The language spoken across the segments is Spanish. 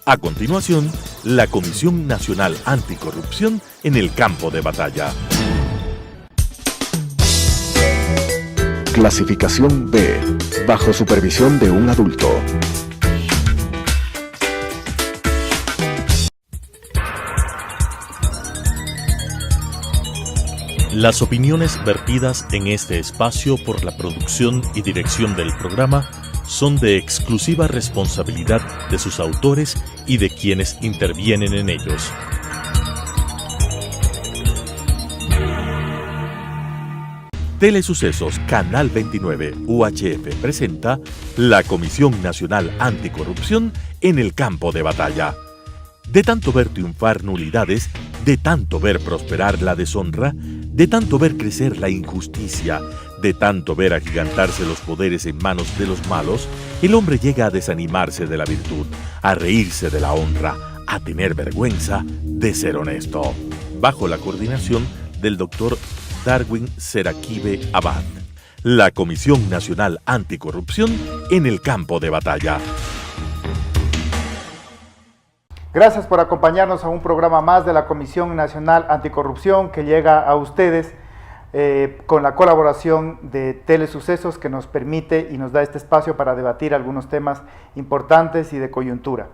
A continuación, la Comisión Nacional Anticorrupción en el campo de batalla. Clasificación B, bajo supervisión de un adulto. Las opiniones vertidas en este espacio por la producción y dirección del programa son de exclusiva responsabilidad de sus autores y de quienes intervienen en ellos. Telesucesos Canal 29 UHF presenta la Comisión Nacional Anticorrupción en el campo de batalla. De tanto ver triunfar nulidades, de tanto ver prosperar la deshonra, de tanto ver crecer la injusticia, de tanto ver agigantarse los poderes en manos de los malos, el hombre llega a desanimarse de la virtud, a reírse de la honra, a tener vergüenza de ser honesto. Bajo la coordinación del doctor Darwin Serakibe Abad, la Comisión Nacional Anticorrupción en el campo de batalla. Gracias por acompañarnos a un programa más de la Comisión Nacional Anticorrupción que llega a ustedes con la colaboración de Telesucesos, que nos permite y nos da este espacio para debatir algunos temas importantes y de coyuntura.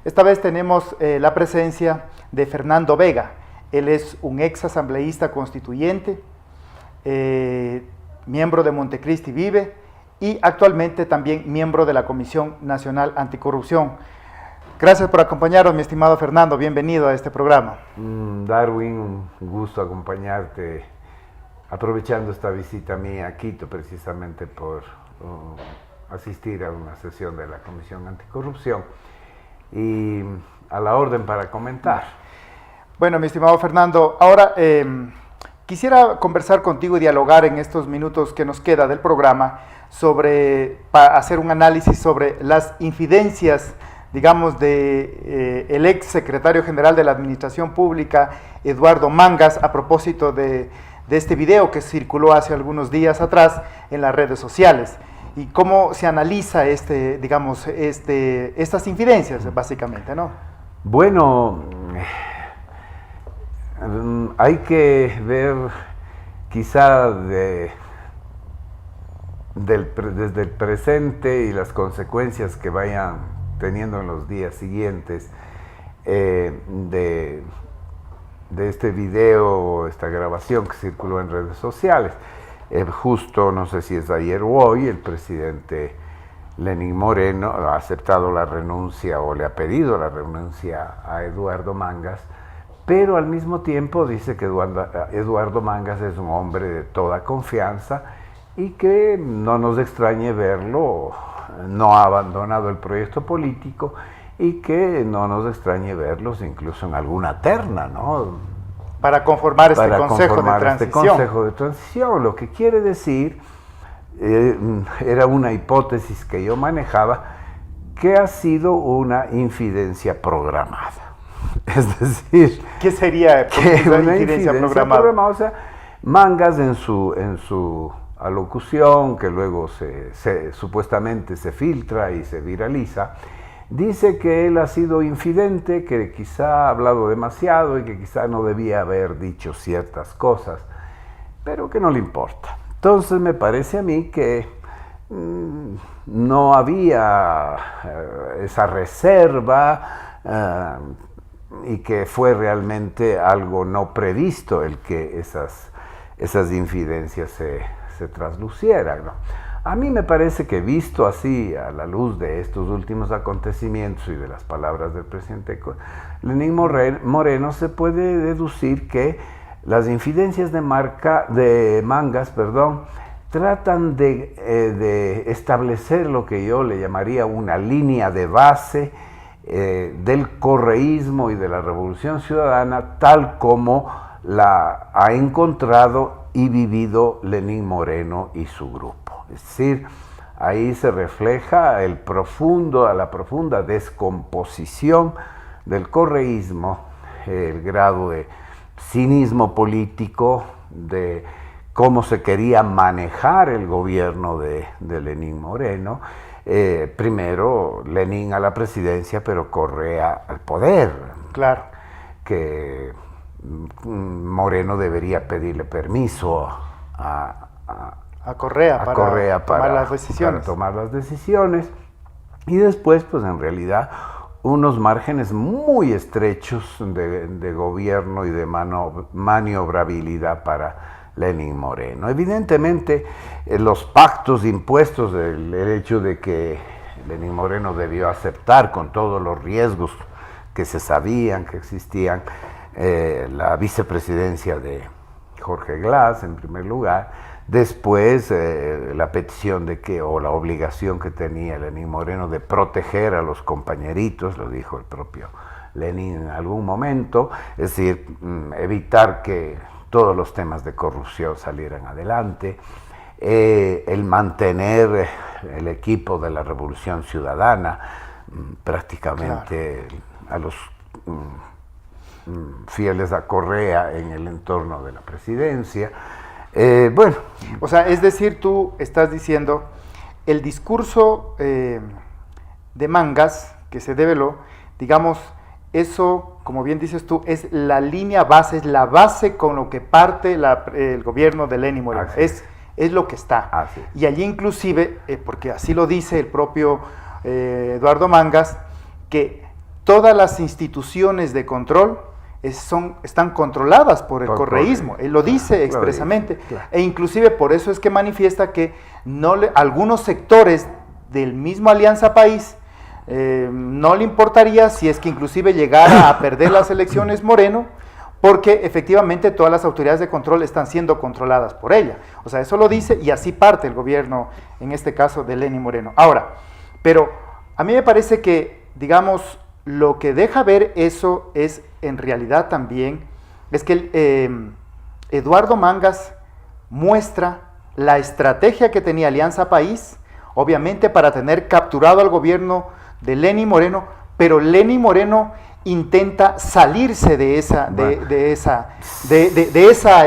Esta vez tenemos la presencia de Fernando Vega. Él es un ex asambleísta constituyente, miembro de Montecristi Vive y actualmente también miembro de la Comisión Nacional Anticorrupción. Gracias por acompañarnos, mi estimado Fernando. Bienvenido a este programa. Darwin, un gusto acompañarte, aprovechando esta visita mía a Quito, precisamente por asistir a una sesión de la Comisión Anticorrupción y a la orden para comentar. Bueno, mi estimado Fernando, ahora quisiera conversar contigo y dialogar en estos minutos que nos queda del programa para hacer un análisis sobre las infidencias, digamos, de el ex secretario general de la Administración Pública, Eduardo Mangas, a propósito de este video que circuló hace algunos días atrás en las redes sociales, y cómo se analiza estas infidencias, básicamente, ¿no? Bueno, hay que ver quizá desde el presente y las consecuencias que vayan teniendo en los días siguientes de este video, esta grabación que circuló en redes sociales. Justo, no sé si es ayer o hoy, el presidente Lenín Moreno ha aceptado la renuncia o le ha pedido la renuncia a Eduardo Mangas, pero al mismo tiempo dice que Eduardo Mangas es un hombre de toda confianza y que no nos extrañe verlo, no ha abandonado el proyecto político y que no nos extrañe verlos incluso en alguna terna, ¿no? Para conformar este Consejo de Transición. Lo que quiere decir, era una hipótesis que yo manejaba, que ha sido una infidencia programada. Es decir, ¿qué sería una infidencia programada? O sea, Mangas en su alocución, que luego supuestamente se filtra y se viraliza, dice que él ha sido infidente, que quizá ha hablado demasiado y que quizá no debía haber dicho ciertas cosas, pero que no le importa. Entonces me parece a mí que no había esa reserva y que fue realmente algo no previsto el que esas infidencias se traslucieran, ¿no? A mí me parece que, visto así a la luz de estos últimos acontecimientos y de las palabras del presidente Lenín Moreno, se puede deducir que las infidencias de Mangas, tratan de establecer lo que yo le llamaría una línea de base del correísmo y de la Revolución Ciudadana, tal como la ha encontrado y vivido Lenín Moreno y su grupo. Es decir, ahí se refleja la profunda descomposición del correísmo, el grado de cinismo político, de cómo se quería manejar el gobierno de Lenín Moreno, primero Lenin a la presidencia, pero Correa al poder. Claro. Que Moreno debería pedirle permiso a Correa para tomar las decisiones. Para tomar las decisiones. Y después, pues en realidad, unos márgenes muy estrechos de gobierno y de maniobrabilidad para Lenin Moreno. Evidentemente, los pactos impuestos, el hecho de que Lenin Moreno debió aceptar con todos los riesgos que se sabían, que existían, la vicepresidencia de Jorge Glass en primer lugar, después la petición o la obligación que tenía Lenin Moreno de proteger a los compañeritos, lo dijo el propio Lenin en algún momento, es decir, evitar que todos los temas de corrupción salieran adelante, el mantener el equipo de la Revolución Ciudadana, prácticamente a los fieles a Correa en el entorno de la presidencia. Bueno. O sea, es decir, tú estás diciendo, el discurso de Mangas, que se develó, digamos, eso, como bien dices tú, es la línea base, es la base con lo que parte el gobierno de Lenin Moreno, es lo que está. Así. Y allí inclusive, porque así lo dice el propio Eduardo Mangas, que todas las instituciones de control están controladas por el correísmo. Él lo dice expresamente. Claro. E inclusive por eso es que manifiesta que algunos sectores del mismo Alianza País no le importaría si es que inclusive llegara a perder las elecciones Moreno, porque efectivamente todas las autoridades de control están siendo controladas por ella. O sea, eso lo dice y así parte el gobierno, en este caso de Lenin Moreno. Ahora, pero a mí me parece que, digamos, lo que deja ver eso es, en realidad también, es que Eduardo Mangas muestra la estrategia que tenía Alianza País, obviamente para tener capturado al gobierno de Lenin Moreno, pero Lenin Moreno intenta salirse de esa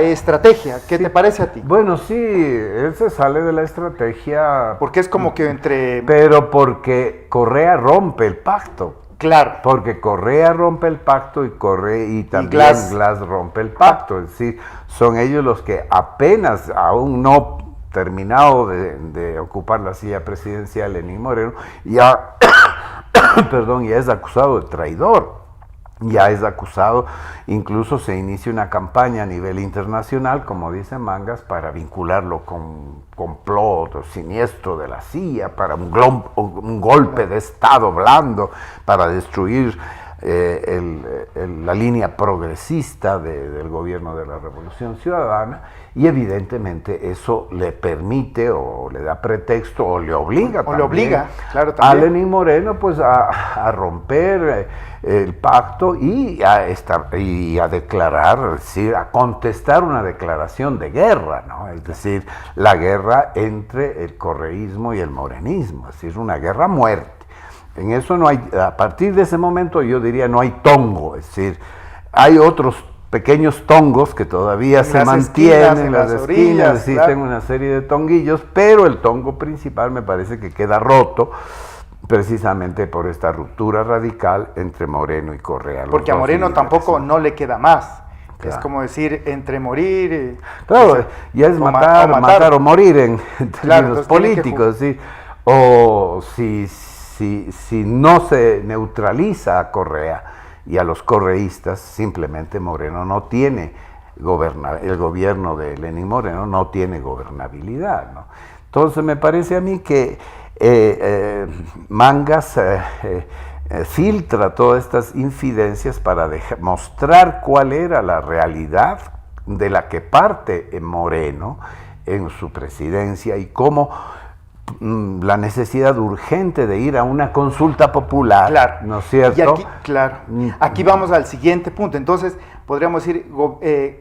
estrategia. ¿Qué te parece a ti? Bueno, sí, él se sale de la estrategia. Porque es como que Pero porque Correa rompe el pacto. Claro. Porque Correa rompe el pacto y también Glass rompe el pacto. Es decir, son ellos los que apenas, aún no terminado de ocupar la silla presidencial, Lenin Moreno, ya, ya es acusado de traidor. Ya es acusado, incluso se inicia una campaña a nivel internacional, como dice Mangas, para vincularlo con complot siniestro de la CIA, para un golpe de Estado blando, para destruir la línea progresista del gobierno de la Revolución Ciudadana, y evidentemente eso le permite o le da pretexto o le obliga claro, a Lenin Moreno pues a romper el pacto y a declarar, es decir, a contestar una declaración de guerra, ¿no? Es decir, la guerra entre el correísmo y el morenismo, es decir, una guerra a muerte. En eso no hay, a partir de ese momento yo diría no hay tongo, es decir, hay otros pequeños tongos que todavía se mantienen en las esquinas, es decir, tengo una serie de tonguillos, pero el tongo principal me parece que queda roto precisamente por esta ruptura radical entre Moreno y Correa. Porque a Moreno tampoco no le queda más. Claro. Es como decir, entre morir... Claro, ya es matar o morir en términos políticos, ¿sí? O si no se neutraliza a Correa y a los correístas, simplemente Moreno no tiene el gobierno de Lenin Moreno no tiene gobernabilidad, ¿no? Entonces me parece a mí que Mangas filtra todas estas infidencias para mostrar cuál era la realidad de la que parte Moreno en su presidencia y cómo la necesidad urgente de ir a una consulta popular, claro, ¿no es cierto? Y aquí vamos al siguiente punto. Entonces, podríamos decir,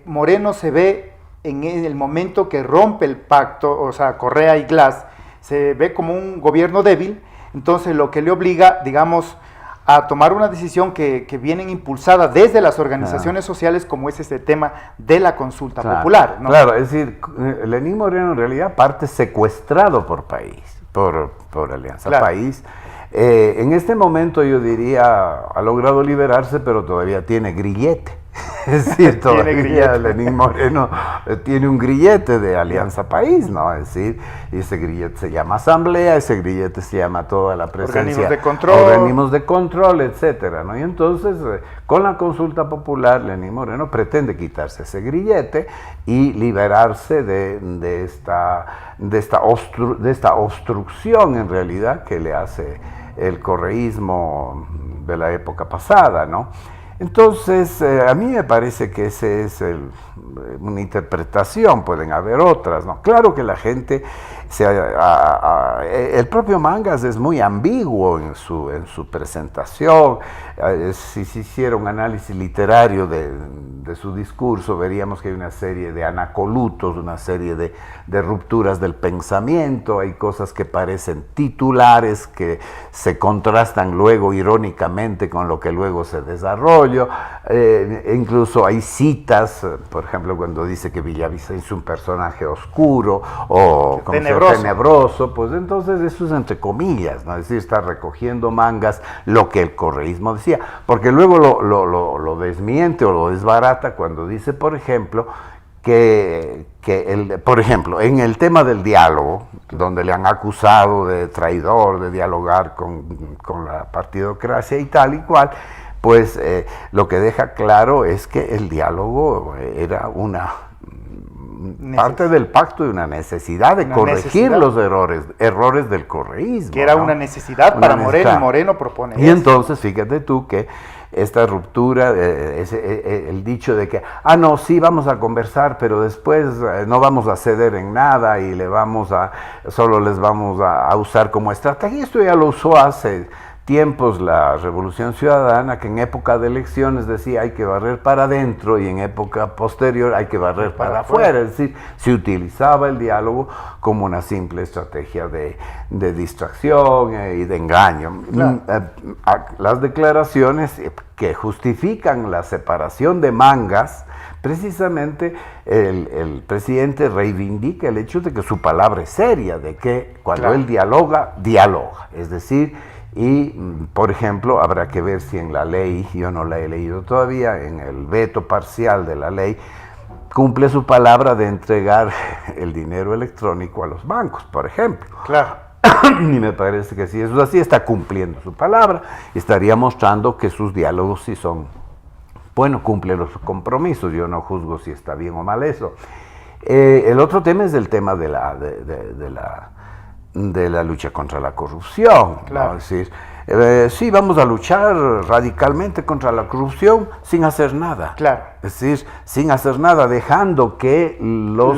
Moreno se ve en el momento que rompe el pacto, o sea, Correa y Glass, se ve como un gobierno débil, entonces lo que le obliga, digamos, a tomar una decisión que vienen impulsada desde las organizaciones sociales, como es este tema de la consulta popular, ¿no? Claro, es decir, Lenin Moreno en realidad parte secuestrado por país. por Alianza Claro. País. En este momento yo diría, ha logrado liberarse, pero todavía tiene grillete. Es decir, todavía grillete. Lenín Moreno tiene un grillete de Alianza País, ¿no? Es decir, ese grillete se llama Asamblea, ese grillete se llama toda la presencia, organismos de control, etcétera, ¿no? Y entonces, con la consulta popular, Lenín Moreno pretende quitarse ese grillete y liberarse de esta obstrucción, en realidad, que le hace el correísmo de la época pasada, ¿no? Entonces, a mí me parece que ese es una interpretación, pueden haber otras, ¿no? Claro que la gente, el propio Mangas es muy ambiguo en su presentación. Si se hiciera un análisis literario de su discurso, veríamos que hay una serie de anacolutos, una serie de rupturas del pensamiento, hay cosas que parecen titulares, que se contrastan luego irónicamente con lo que luego se desarrolla. Incluso hay citas, por ejemplo, cuando dice que Villavicencio es un personaje oscuro o tenebroso, pues entonces eso es entre comillas, ¿no? Es decir, está recogiendo Mangas lo que el correísmo decía, porque luego lo desmiente o lo desbarata cuando dice, por ejemplo, por ejemplo, en el tema del diálogo, donde le han acusado de traidor, de dialogar con la partidocracia y tal y cual, pues lo que deja claro es que el diálogo era una parte del pacto y una necesidad de corregir los errores del correísmo. Que era, ¿no?, una necesidad para Moreno, y Moreno propone y eso. Entonces, fíjate tú que esta ruptura, el dicho de que, no, sí, vamos a conversar, pero después no vamos a ceder en nada y solo les vamos a usar como estrategia. Esto ya lo usó hace tiempos la Revolución Ciudadana, que en época de elecciones decía hay que barrer para adentro y en época posterior hay que barrer para afuera. Es decir, se utilizaba el diálogo como una simple estrategia de distracción y de engaño. Claro. Las declaraciones que justifican la separación de Mangas, precisamente el presidente reivindica el hecho de que su palabra es seria, de que cuando él dialoga, es decir, y, por ejemplo, habrá que ver si en la ley, yo no la he leído todavía, en el veto parcial de la ley, cumple su palabra de entregar el dinero electrónico a los bancos, por ejemplo. Claro. Y me parece que si eso es así, está cumpliendo su palabra, estaría mostrando que sus diálogos sí son, bueno, cumple los compromisos. Yo no juzgo si está bien o mal eso. El otro tema es el tema de la lucha contra la corrupción, claro, ¿no? Es decir, sí, vamos a luchar radicalmente contra la corrupción sin hacer nada. Claro. Es decir, sin hacer nada, dejando que los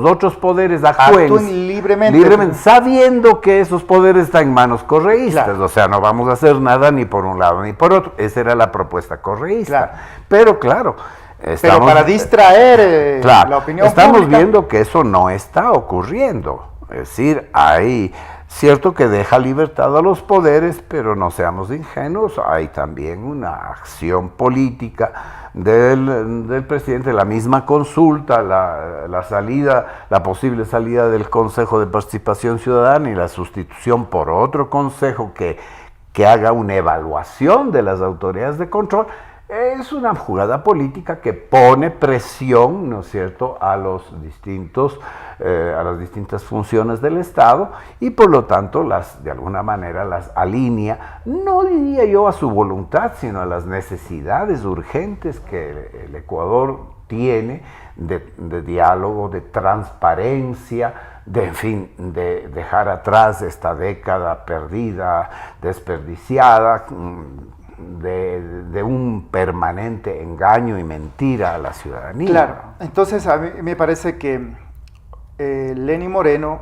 otros poderes actúen libremente, sabiendo que esos poderes están en manos correístas. Claro. O sea, no vamos a hacer nada ni por un lado ni por otro. Esa era la propuesta correísta. Claro. Pero claro, pero para distraer la opinión estamos pública, viendo que eso no está ocurriendo. Es decir, hay cierto que deja libertad a los poderes, pero no seamos ingenuos, hay también una acción política del presidente, la misma consulta, la posible salida del Consejo de Participación Ciudadana y la sustitución por otro consejo que haga una evaluación de las autoridades de control. Es una jugada política que pone presión, ¿no es cierto?, a las distintas funciones del Estado y por lo tanto de alguna manera las alinea, no diría yo a su voluntad, sino a las necesidades urgentes que el Ecuador tiene de diálogo, de transparencia, en fin, de dejar atrás esta década perdida, desperdiciada, de un permanente engaño y mentira a la ciudadanía. Claro, entonces a mí me parece que Lenín Moreno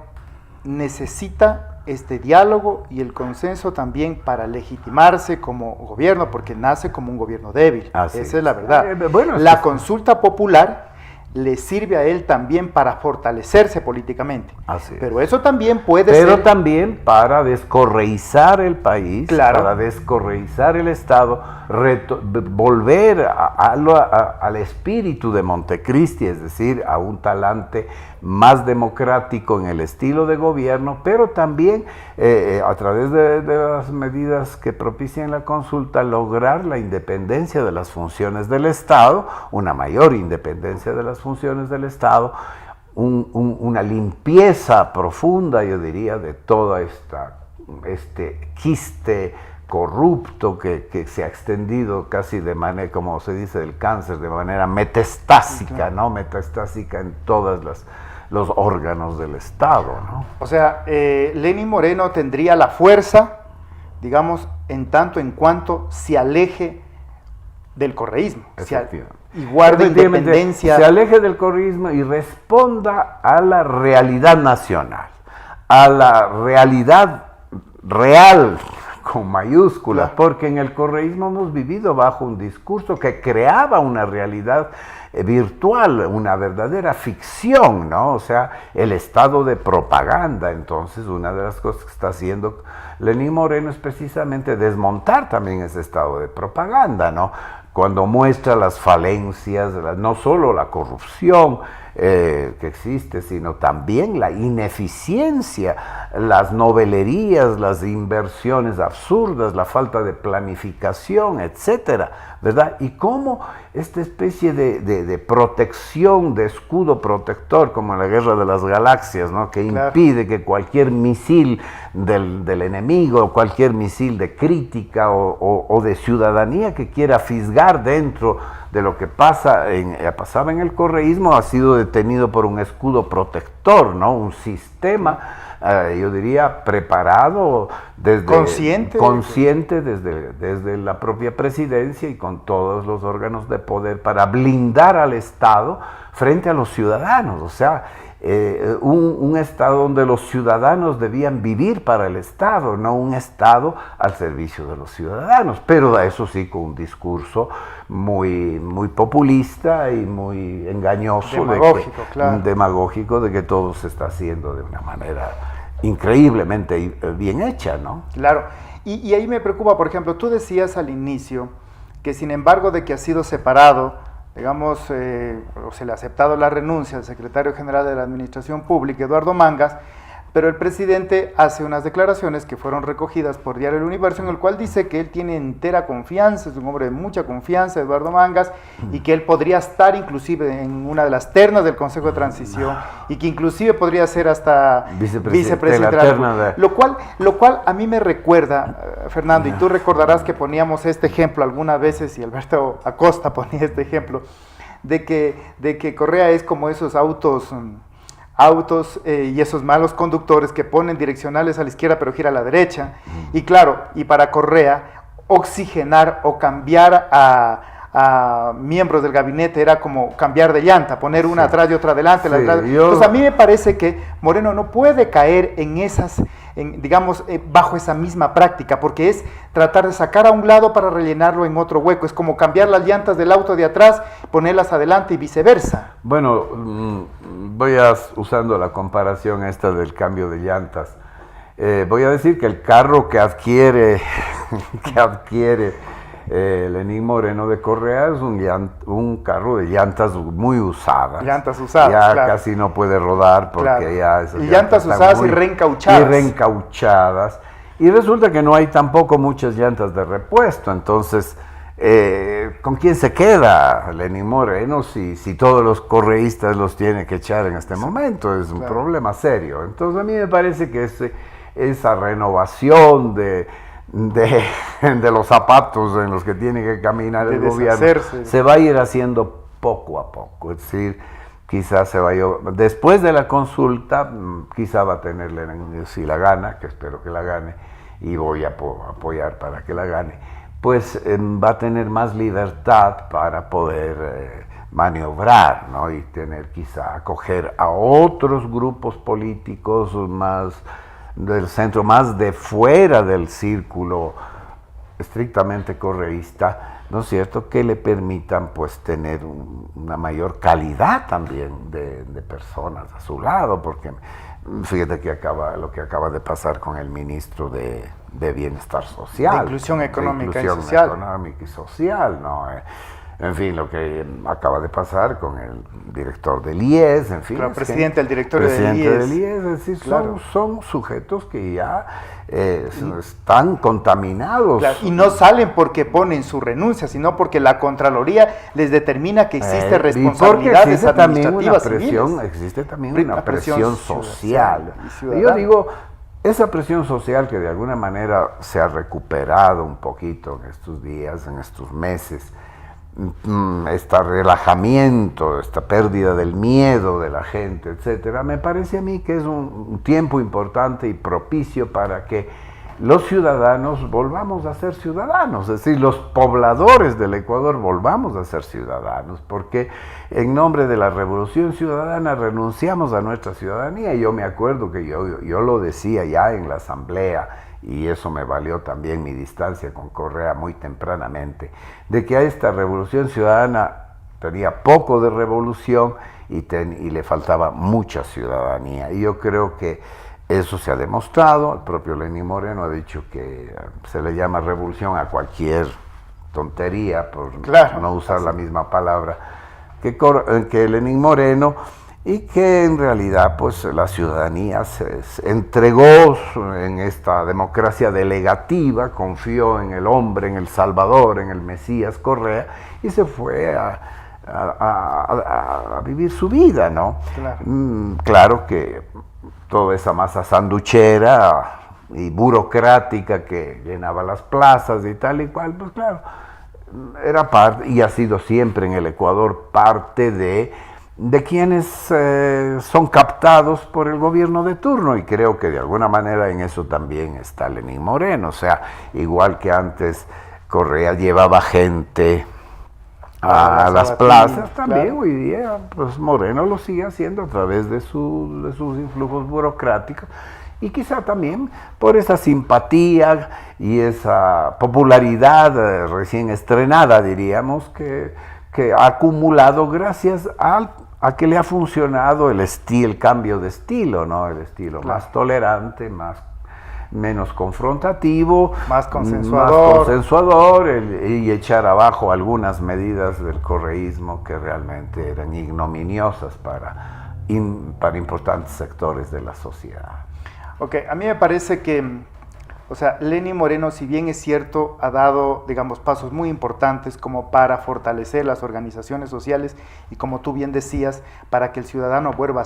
necesita este diálogo y el consenso también para legitimarse como gobierno, porque nace como un gobierno débil. Esa es la verdad. La consulta popular le sirve a él también para fortalecerse políticamente. Así es. Pero eso también puede Pero ser... también para descorreizar el país, Claro. para descorreizar el Estado, volver al espíritu de Montecristi, es decir, a un talante más democrático en el estilo de gobierno, pero también a través de las medidas que propician la consulta, lograr la independencia de las funciones del Estado, una mayor independencia de las funciones del Estado, una limpieza profunda, yo diría, de toda este quiste corrupto que se ha extendido casi de manera, como se dice del cáncer, de manera metastásica, Claro. ¿no? Metastásica en todos los órganos del Estado, ¿no? O sea, Lenín Moreno tendría la fuerza, digamos, en tanto en cuanto se aleje del correísmo. Y guarde Efectivamente, independencia. se aleje del correísmo y responda a la realidad nacional, a la realidad real, con mayúsculas, Claro. porque en el correísmo hemos vivido bajo un discurso que creaba una realidad virtual, una verdadera ficción, ¿no? O sea, el estado de propaganda. Entonces, una de las cosas que está haciendo Lenín Moreno es precisamente desmontar también ese estado de propaganda, ¿no? Cuando muestra las falencias, no solo la corrupción que existe, sino también la ineficiencia, las novelerías, las inversiones absurdas, la falta de planificación, etcétera, ¿verdad? Y cómo esta especie de protección, de escudo protector, como en la Guerra de las Galaxias, ¿no? Que Claro. impide que cualquier misil del enemigo, cualquier misil de crítica o de ciudadanía que quiera fisgar dentro de lo que pasaba en el correísmo, ha sido detenido por un escudo protector, ¿no? Un sistema, yo diría, preparado, consciente desde la propia presidencia y con todos los órganos de poder para blindar al Estado frente a los ciudadanos. O sea, un Estado donde los ciudadanos debían vivir para el Estado, no un Estado al servicio de los ciudadanos, pero eso sí con un discurso muy populista y muy engañoso, demagógico de que todo se está haciendo de una manera increíblemente bien hecha, ¿no? Claro, y ahí me preocupa, por ejemplo, tú decías al inicio que sin embargo de que ha sido separado, digamos, o se le ha aceptado la renuncia al secretario general de la Administración Pública, Eduardo Mangas, pero el presidente hace unas declaraciones que fueron recogidas por Diario El Universo, en el cual dice que él tiene entera confianza, es un hombre de mucha confianza, Eduardo Mangas, y que él podría estar inclusive en una de las ternas del Consejo de Transición, y que inclusive podría ser hasta vicepresidente de la República. Lo cual a mí me recuerda, Fernando, y tú recordarás que poníamos este ejemplo algunas veces, y Alberto Acosta ponía este ejemplo, de que Correa es como esos autos y esos malos conductores que ponen direccionales a la izquierda pero gira a la derecha. Y claro, y para Correa, oxigenar o cambiar a miembros del gabinete era como cambiar de llanta, poner una atrás y otra adelante. Entonces a mí me parece que Moreno no puede caer en esas, digamos, bajo esa misma práctica, porque es tratar de sacar a un lado para rellenarlo en otro hueco. Es como cambiar las llantas del auto de atrás, ponerlas adelante y viceversa. Bueno, usando la comparación esta del cambio de llantas, voy a decir que el carro que adquiere Lenín Moreno de Correa es un carro de llantas muy usadas. Llantas usadas, ya claro. Casi no puede rodar porque ya esas llantas usadas y reencauchadas. Y resulta que no hay tampoco muchas llantas de repuesto. Entonces, ¿con quién se queda Lenín Moreno si todos los correístas los tiene que echar en este momento? Es un problema serio. Entonces, a mí me parece que esa renovación de los zapatos en los que tiene que caminar el gobierno se va a ir haciendo poco a poco. Es decir, quizás se vaya, después de la consulta, quizá va a tener, si la gana, que espero que la gane, y voy a apoyar para que la gane, pues va a tener más libertad para poder maniobrar, ¿no? Y tener quizá acoger a otros grupos políticos más del centro, más de fuera del círculo estrictamente correísta, ¿no es cierto?, que le permitan pues tener una mayor calidad también de personas a su lado, porque fíjate que lo que acaba de pasar con el ministro de Bienestar Social. De Inclusión Económica y Social. Económica y Social, ¿no? En fin, lo que acaba de pasar con el director del IES, en fin. Claro, presidente del directorio del IES. Es decir, claro, son sujetos que ya están contaminados. Claro, y no salen porque ponen su renuncia, sino porque la Contraloría les determina que existe responsabilidades administrativas civiles. Existe también una presión social. Y yo digo, esa presión social que de alguna manera se ha recuperado un poquito en estos días, en estos meses, este relajamiento, esta pérdida del miedo de la gente, etcétera, me parece a mí que es un tiempo importante y propicio para que los ciudadanos volvamos a ser ciudadanos, es decir, los pobladores del Ecuador volvamos a ser ciudadanos, porque en nombre de la Revolución Ciudadana renunciamos a nuestra ciudadanía. Yo me acuerdo que yo lo decía ya en la asamblea, y eso me valió también mi distancia con Correa muy tempranamente, de que a esta Revolución Ciudadana tenía poco de revolución y le faltaba mucha ciudadanía. Y yo creo que eso se ha demostrado. El propio Lenín Moreno ha dicho que se le llama revolución a cualquier tontería, por no usar la misma palabra que Lenín Moreno, y que en realidad pues la ciudadanía se entregó en esta democracia delegativa, confió en el hombre, en el Salvador, en el Mesías Correa, y se fue a vivir su vida, ¿no? Claro. Claro que toda esa masa sanduchera y burocrática que llenaba las plazas y tal y cual, pues claro, era parte, y ha sido siempre en el Ecuador, parte de quienes son captados por el gobierno de turno, y creo que de alguna manera en eso también está Lenín Moreno. O sea, igual que antes Correa llevaba gente a las plazas, también claro, hoy día pues Moreno lo sigue haciendo a través de sus influjos burocráticos, y quizá también por esa simpatía y esa popularidad recién estrenada, diríamos, que ha acumulado gracias a que le ha funcionado el cambio de estilo, ¿no? El estilo claro, más tolerante, menos confrontativo, más consensuador, y echar abajo algunas medidas del correísmo que realmente eran ignominiosas para importantes sectores de la sociedad. Ok, a mí me parece que, o sea, Lenín Moreno, si bien es cierto, ha dado, digamos, pasos muy importantes como para fortalecer las organizaciones sociales y, como tú bien decías, para que el ciudadano vuelva a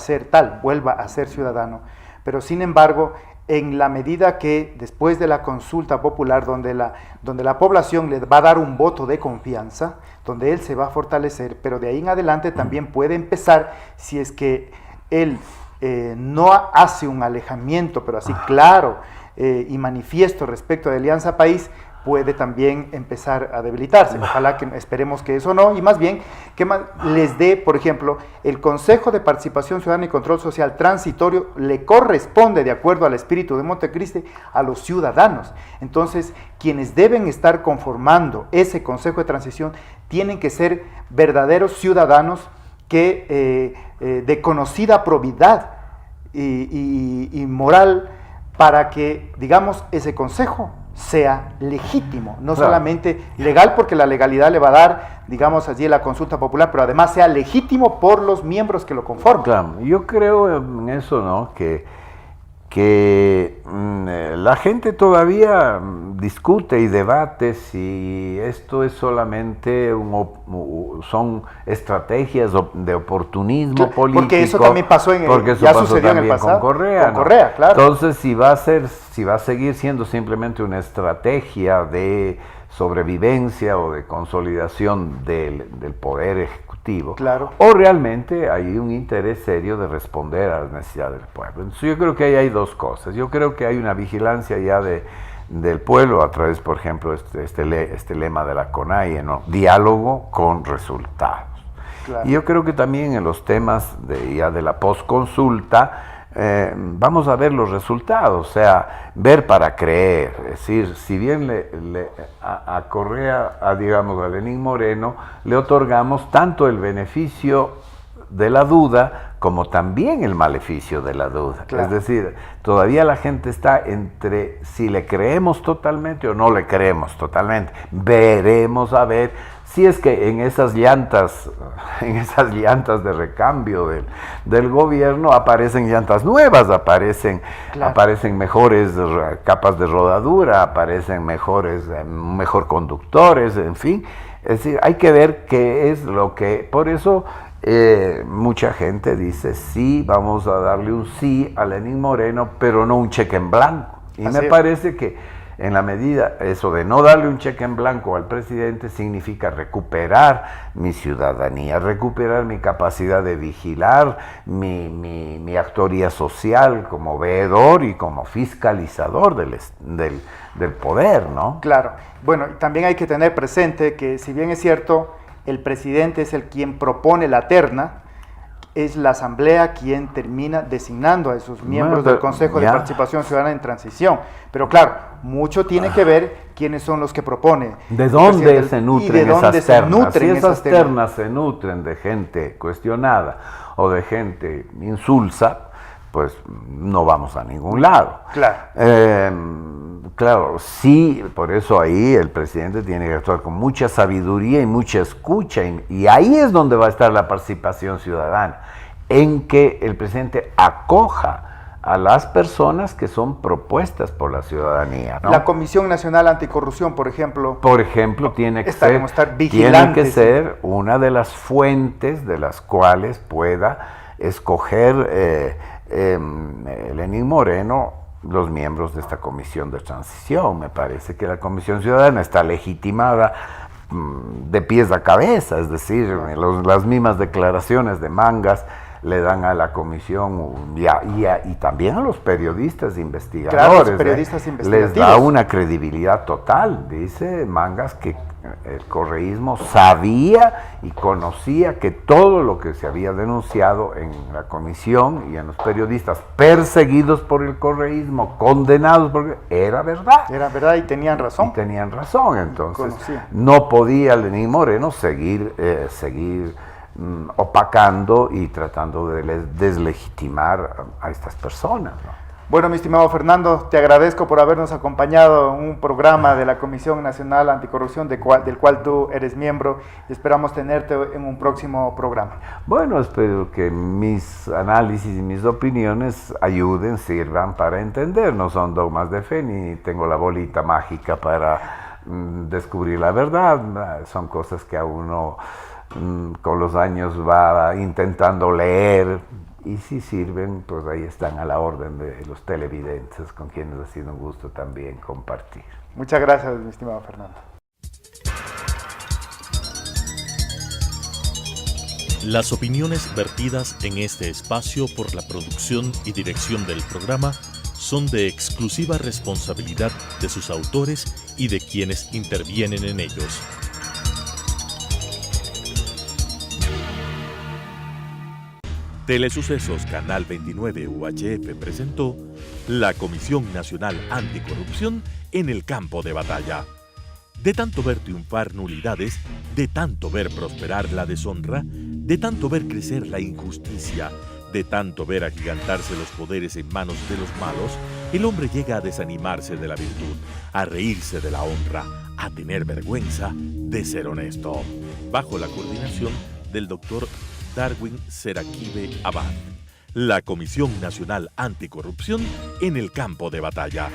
ser ciudadano. Pero, sin embargo, en la medida que después de la consulta popular, donde la población le va a dar un voto de confianza, donde él se va a fortalecer, pero de ahí en adelante también puede empezar, si es que él no hace un alejamiento, pero así claro, y manifiesto respecto de Alianza País, puede también empezar a debilitarse. Ojalá que esperemos que eso no, y más bien que les dé, por ejemplo, el Consejo de Participación Ciudadana y Control Social transitorio le corresponde, de acuerdo al espíritu de Montecristi, a los ciudadanos. Entonces, quienes deben estar conformando ese Consejo de Transición tienen que ser verdaderos ciudadanos que de conocida probidad y moral, para que, digamos, ese consejo sea legítimo, no claro, solamente legal, porque la legalidad le va a dar, digamos, allí la consulta popular, pero además sea legítimo por los miembros que lo conforman. Claro, yo creo en eso, ¿no? Que la gente todavía discute y debate si esto es solamente son estrategias de oportunismo claro, político. Porque eso también pasó ya sucedió en el pasado con Correa, con Correa, ¿no? Claro. Entonces, si va a seguir siendo simplemente una estrategia de sobrevivencia o de consolidación del poder ejecutivo, claro, o realmente hay un interés serio de responder a las necesidades del pueblo. Entonces yo creo que ahí hay dos cosas. Yo creo que hay una vigilancia ya del pueblo a través, por ejemplo, este lema de la CONAIE, ¿no? Diálogo con resultados. Claro. Y yo creo que también en los temas de la posconsulta, vamos a ver los resultados, o sea, ver para creer. Es decir, si bien a Correa, digamos, a Lenín Moreno, le otorgamos tanto el beneficio de la duda como también el maleficio de la duda. Claro. Es decir, todavía la gente está entre si le creemos totalmente o no le creemos totalmente. Veremos a ver si es que en esas llantas de recambio del gobierno aparecen llantas nuevas, aparecen mejores capas de rodadura, aparecen mejor conductores, en fin. Es decir, hay que ver qué es lo que... Por eso mucha gente dice, sí, vamos a darle un sí a Lenín Moreno, pero no un cheque en blanco. Y me parece que en la medida, eso de no darle un cheque en blanco al presidente significa recuperar mi ciudadanía, recuperar mi capacidad de vigilar, mi actoría social como veedor y como fiscalizador del poder, ¿no? Claro. Bueno, también hay que tener presente que si bien es cierto, el presidente es el quien propone la terna, es la Asamblea quien termina designando a esos miembros del Consejo de Participación Ciudadana en Transición. Pero claro, mucho tiene que ver quiénes son los que propone. ¿De dónde se nutren esas ternas? Si esas ternas se nutren de gente cuestionada o de gente insulsa, pues no vamos a ningún lado. Claro. Claro, sí, por eso ahí el presidente tiene que actuar con mucha sabiduría y mucha escucha, y ahí es donde va a estar la participación ciudadana, en que el presidente acoja a las personas que son propuestas por la ciudadanía, ¿no? La Comisión Nacional Anticorrupción, por ejemplo, tiene que ser una de las fuentes de las cuales pueda escoger Lenín Moreno los miembros de esta comisión de transición. Me parece que la Comisión Ciudadana está legitimada de pies a cabeza, es decir, las mismas declaraciones de Mangas le dan a la comisión y también a los periodistas investigadores. Claro, los periodistas investigativos. Les da una credibilidad total. Dice Mangas que el correísmo sabía y conocía que todo lo que se había denunciado en la comisión y en los periodistas perseguidos por el correísmo, condenados era verdad. Era verdad y tenían razón. Y tenían razón, entonces no podía Lenín Moreno seguir opacando y tratando de deslegitimar a estas personas, ¿no? Bueno, mi estimado Fernando, te agradezco por habernos acompañado en un programa de la Comisión Nacional Anticorrupción del cual tú eres miembro, y esperamos tenerte en un próximo programa. Bueno, espero que mis análisis y mis opiniones ayuden, sirvan para entender. No son dogmas de fe, ni tengo la bolita mágica para descubrir la verdad. Son cosas que a uno con los años va intentando leer, y si sirven, pues ahí están a la orden de los televidentes, con quienes ha sido un gusto también compartir. Muchas gracias, mi estimado Fernando. Las opiniones vertidas en este espacio por la producción y dirección del programa son de exclusiva responsabilidad de sus autores y de quienes intervienen en ellos. Telesucesos Canal 29 UHF presentó la Comisión Nacional Anticorrupción en el campo de batalla. De tanto ver triunfar nulidades, de tanto ver prosperar la deshonra, de tanto ver crecer la injusticia, de tanto ver agigantarse los poderes en manos de los malos, el hombre llega a desanimarse de la virtud, a reírse de la honra, a tener vergüenza de ser honesto. Bajo la coordinación del doctor Darwin Seraquibe Abad, la Comisión Nacional Anticorrupción en el campo de batalla.